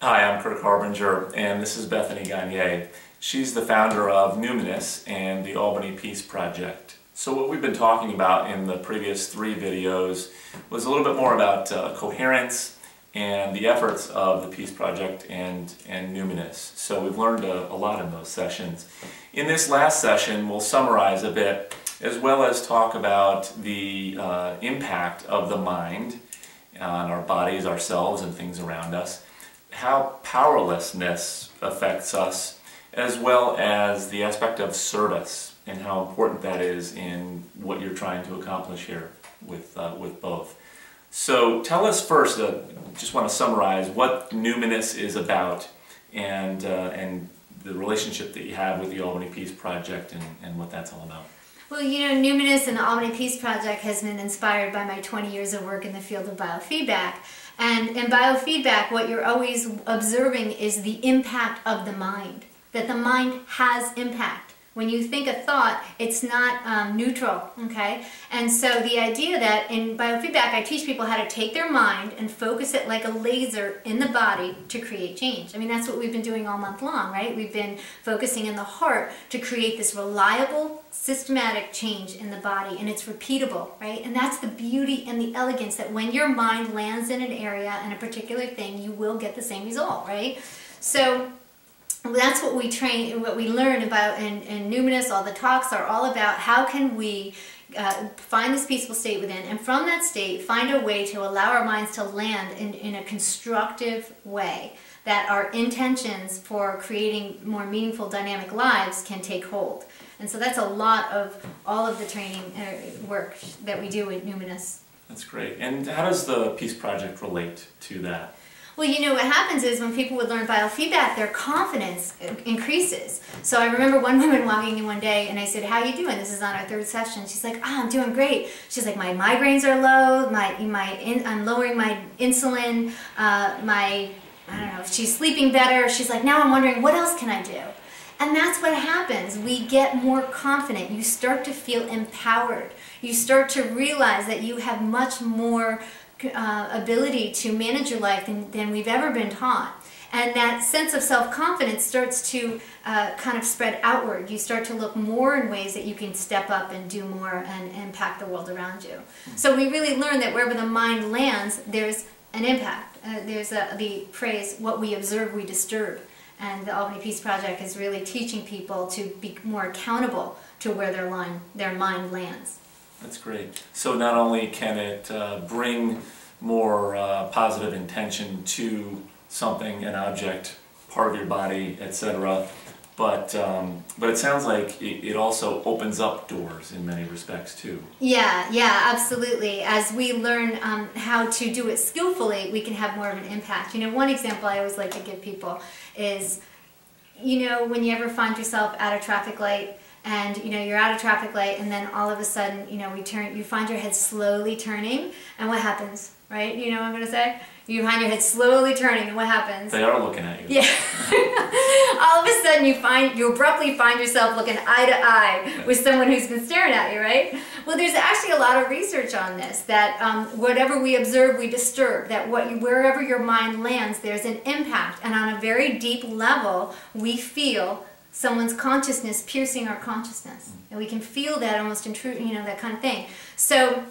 Hi, I'm Kirk Harbinger, and this is Bethany Gonyea. She's the founder of Numinous and the Albany Peace Project. So what we've been talking about in the previous 3 videos was a little bit more about coherence and the efforts of the Peace Project and Numinous. So we've learned a lot in those sessions. In this last session, we'll summarize a bit, as well as talk about the impact of the mind on our bodies, ourselves, and things around us, how powerlessness affects us, as well as the aspect of service and how important that is in what you're trying to accomplish here with both. So tell us first, just want to summarize what Numinous is about and the relationship that you have with the Albany Peace Project and what that's all about. Well, you know, Numinous and the Albany Peace Project has been inspired by my 20 years of work in the field of biofeedback. And in biofeedback, what you're always observing is the impact of the mind, that the mind has impact. When you think a thought, it's not neutral, okay? And so the idea that in biofeedback, I teach people how to take their mind and focus it like a laser in the body to create change. I mean, that's what we've been doing all month long, right? We've been focusing in the heart to create this reliable, systematic change in the body, and it's repeatable, right? And that's the beauty and the elegance, that when your mind lands in an area and a particular thing, you will get the same result, right? So that's what we train, what we learn about in Numinous. All the talks are all about how can we find this peaceful state within, and from that state find a way to allow our minds to land in a constructive way, that our intentions for creating more meaningful, dynamic lives can take hold. And so that's a lot of all of the training work that we do at Numinous. That's great. And how does the Peace Project relate to that? Well, you know, what happens is when people would learn biofeedback, their confidence increases. So I remember one woman walking in one day and I said, "How you doing?" This is on our 3rd session. She's like, "Oh, I'm doing great." She's like, "My migraines are low, I'm lowering my insulin, I don't know, she's sleeping better." She's like, "Now I'm wondering, what else can I do?" And that's what happens. We get more confident. You start to feel empowered. You start to realize that you have much more ability to manage your life than we've ever been taught. And that sense of self-confidence starts to kind of spread outward. You start to look more in ways that you can step up and do more and impact the world around you. So we really learn that wherever the mind lands, there's an impact. There's the phrase, "What we observe, we disturb." And the Albany Peace Project is really teaching people to be more accountable to where their mind lands. That's great. So not only can it bring more positive intention to something, an object, part of your body, etc., but it sounds like it also opens up doors in many respects too. Yeah, absolutely. As we learn how to do it skillfully, we can have more of an impact. You know, one example I always like to give people is, you know, when you ever find yourself at a traffic light, and you know, you're at a traffic light, and then all of a sudden, you know, you find your head slowly turning, and what happens, right? You know what I'm going to say? You find your head slowly turning, and what happens? They are looking at you. Yeah. All of a sudden, you abruptly find yourself looking eye to eye with someone who's been staring at you, right? Well, there's actually a lot of research on this, that whatever we observe, we disturb. That wherever your mind lands, there's an impact, and on a very deep level, we feel someone's consciousness piercing our consciousness, and we can feel that almost intrude, you know, that kind of thing. So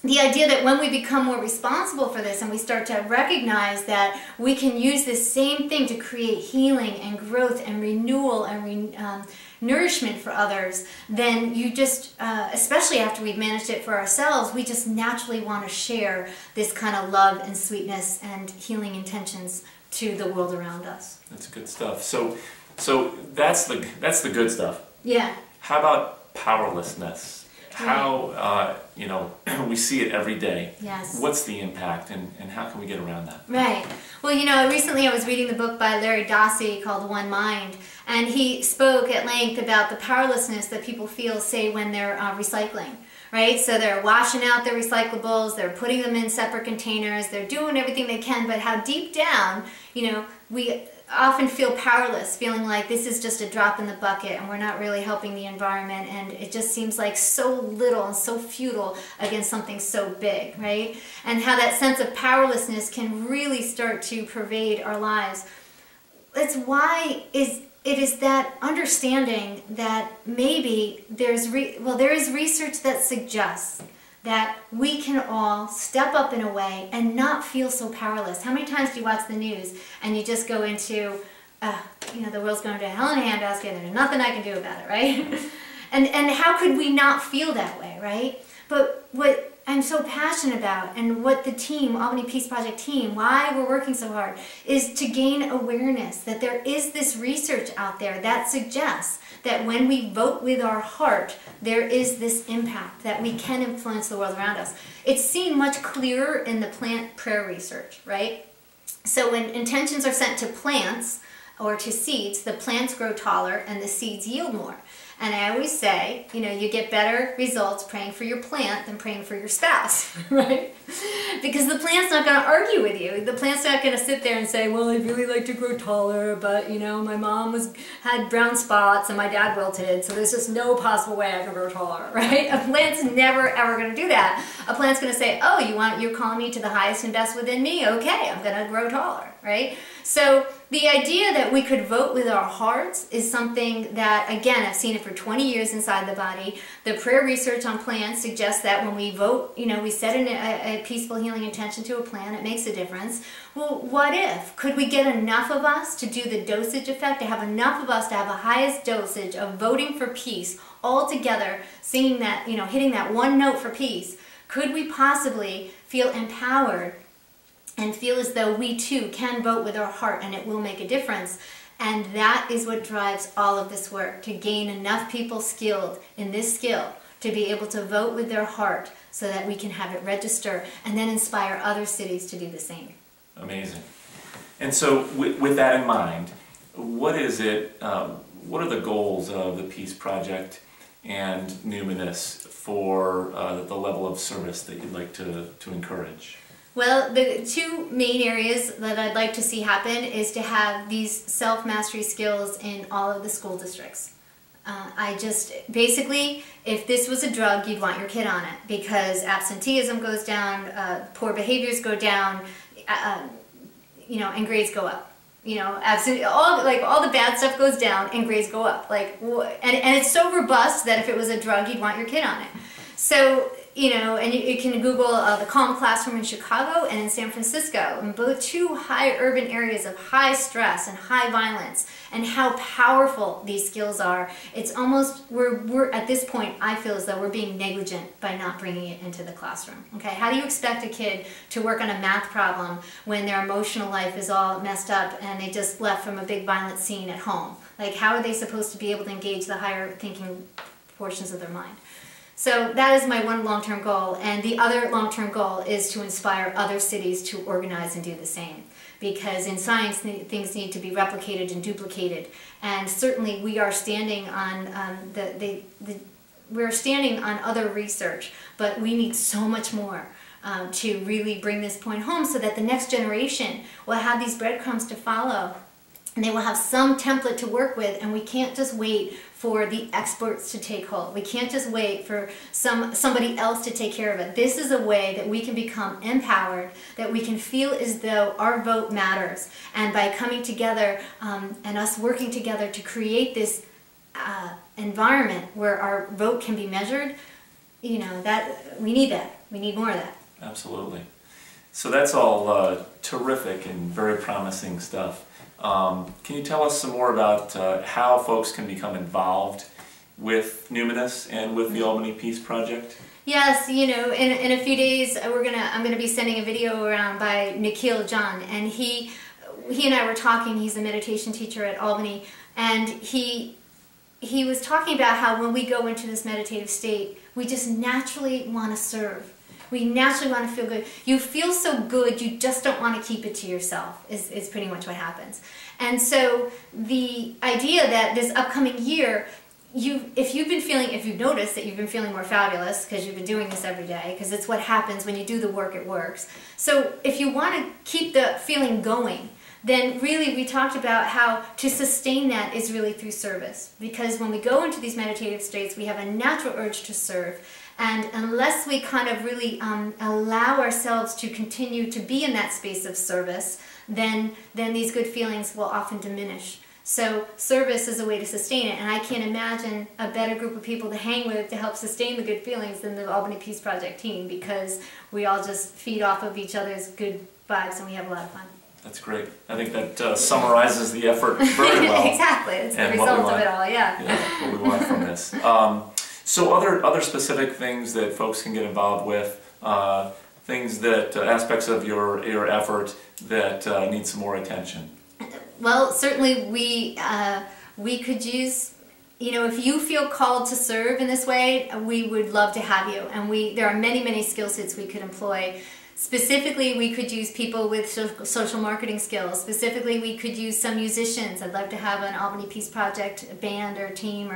the idea that when we become more responsible for this and we start to recognize that we can use this same thing to create healing and growth and renewal and nourishment for others, then you just, especially after we've managed it for ourselves, we just naturally want to share this kind of love and sweetness and healing intentions to the world around us. That's good stuff. So that's the good stuff. Yeah. How about powerlessness? How, you know, we see it every day. Yes. What's the impact, and how can we get around that? Right. Well, you know, recently I was reading the book by Larry Dossey called One Mind, and he spoke at length about the powerlessness that people feel, say, when they're recycling, right? So they're washing out their recyclables, they're putting them in separate containers, they're doing everything they can, but how deep down, you know, we often feel powerless, feeling like this is just a drop in the bucket and we're not really helping the environment, and it just seems like so little and so futile against something so big, right? And how that sense of powerlessness can really start to pervade our lives. It's why it is that understanding that maybe there is research that suggests that we can all step up in a way and not feel so powerless. How many times do you watch the news and you just go into, you know, the world's going to hell in a handbasket and there's nothing I can do about it, right? and how could we not feel that way, right? But what I'm so passionate about, and what the team, Albany Peace Project team, why we're working so hard, is to gain awareness that there is this research out there that suggests that when we vote with our heart, there is this impact, that we can influence the world around us. It's seen much clearer in the plant prayer research, right? So when intentions are sent to plants or to seeds, the plants grow taller and the seeds yield more. And I always say, you know, you get better results praying for your plant than praying for your spouse, right? Because the plant's not going to argue with you. The plant's not going to sit there and say, well, I'd really like to grow taller, but, you know, my mom had brown spots and my dad wilted, so there's just no possible way I can grow taller, right? A plant's never, ever going to do that. A plant's going to say, oh, you're calling me to the highest and best within me? Okay, I'm going to grow taller, right? So the idea that we could vote with our hearts is something that, again, I've seen it for 20 years inside the body. The prayer research on plants suggests that when we vote, you know, we set a peaceful healing intention to a plant, it makes a difference. Well, what if? Could we get enough of us to do the dosage effect, to have enough of us to have the highest dosage of voting for peace all together, singing that, you know, hitting that one note for peace? Could we possibly feel empowered and feel as though we too can vote with our heart and it will make a difference? And that is what drives all of this work, to gain enough people skilled in this skill to be able to vote with their heart so that we can have it register and then inspire other cities to do the same. Amazing. And so with that in mind, what is it, what are the goals of the Peace Project and Numinous for the level of service that you'd like to encourage? Well, the two main areas that I'd like to see happen is to have these self-mastery skills in all of the school districts. Basically, if this was a drug, you'd want your kid on it, because absenteeism goes down, poor behaviors go down, you know, and grades go up. You know, absolutely, all the bad stuff goes down and grades go up. And it's so robust that if it was a drug, you'd want your kid on it. So, you know, and you can Google the Calm Classroom in Chicago and in San Francisco, in both two high urban areas of high stress and high violence, and how powerful these skills are. It's almost, we're at this point, I feel as though we're being negligent by not bringing it into the classroom. Okay, how do you expect a kid to work on a math problem when their emotional life is all messed up and they just left from a big violent scene at home? Like, how are they supposed to be able to engage the higher thinking portions of their mind? So that is my one long-term goal, and the other long-term goal is to inspire other cities to organize and do the same. Because in science, things need to be replicated and duplicated, and certainly we are standing on we're standing on other research, but we need so much more to really bring this point home, so that the next generation will have these breadcrumbs to follow, and they will have some template to work with, and we can't just wait for the experts to take hold. We can't just wait for somebody else to take care of it. This is a way that we can become empowered, that we can feel as though our vote matters, and by coming together and us working together to create this environment where our vote can be measured, you know, that we need that. We need more of that. Absolutely. So that's all terrific and very promising stuff. Can you tell us some more about how folks can become involved with Numinous and with the Albany Peace Project? Yes, you know, in a few days I'm gonna be sending a video around by Nikhil John, and he and I were talking. He's a meditation teacher at Albany, and he was talking about how when we go into this meditative state, we just naturally want to serve. We naturally want to feel good. You feel so good, you just don't want to keep it to yourself, is pretty much what happens. And so the idea that this upcoming year, if you've noticed that you've been feeling more fabulous because you've been doing this every day, because it's what happens when you do the work, it works. So if you want to keep the feeling going, then really we talked about how to sustain that is really through service. Because when we go into these meditative states, we have a natural urge to serve. And unless we kind of really allow ourselves to continue to be in that space of service, then these good feelings will often diminish. So service is a way to sustain it, and I can't imagine a better group of people to hang with to help sustain the good feelings than the Albany Peace Project team, because we all just feed off of each other's good vibes and we have a lot of fun. That's great. I think that summarizes the effort very well. Exactly, it's the result of it all, yeah. Yeah, what we want from this. So other specific things that folks can get involved with, things that, aspects of your effort that need some more attention. Well, certainly we could use, if you feel called to serve in this way, we would love to have you. And there are many skill sets we could employ. Specifically, we could use people with social marketing skills. Specifically, we could use some musicians. I'd love to have an Albany Peace Project band or team.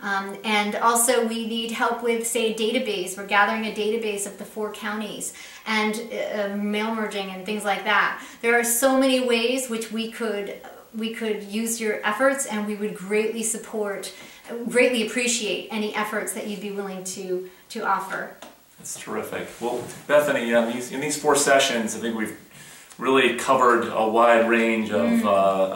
And also, we need help with, say, a database. We're gathering a database of the 4 counties and mail merging and things like that. There are so many ways which we could use your efforts, and we would greatly appreciate any efforts that you'd be willing to offer. That's terrific. Well, Bethany, in these 4 sessions, I think we've really covered a wide range of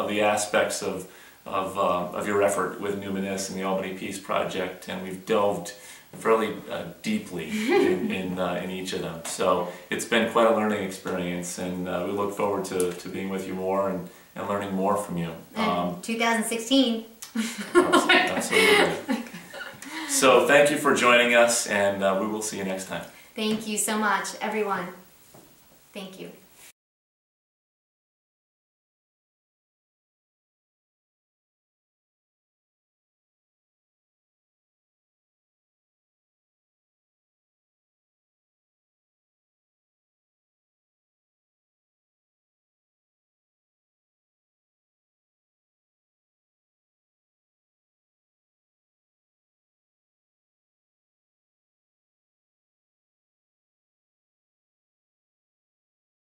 the aspects of your effort with Numinous and the Albany Peace Project, and we've delved fairly deeply in each of them. So it's been quite a learning experience, and we look forward to being with you more and learning more from you. 2016. Absolutely. So thank you for joining us, and we will see you next time. Thank you so much, everyone. Thank you.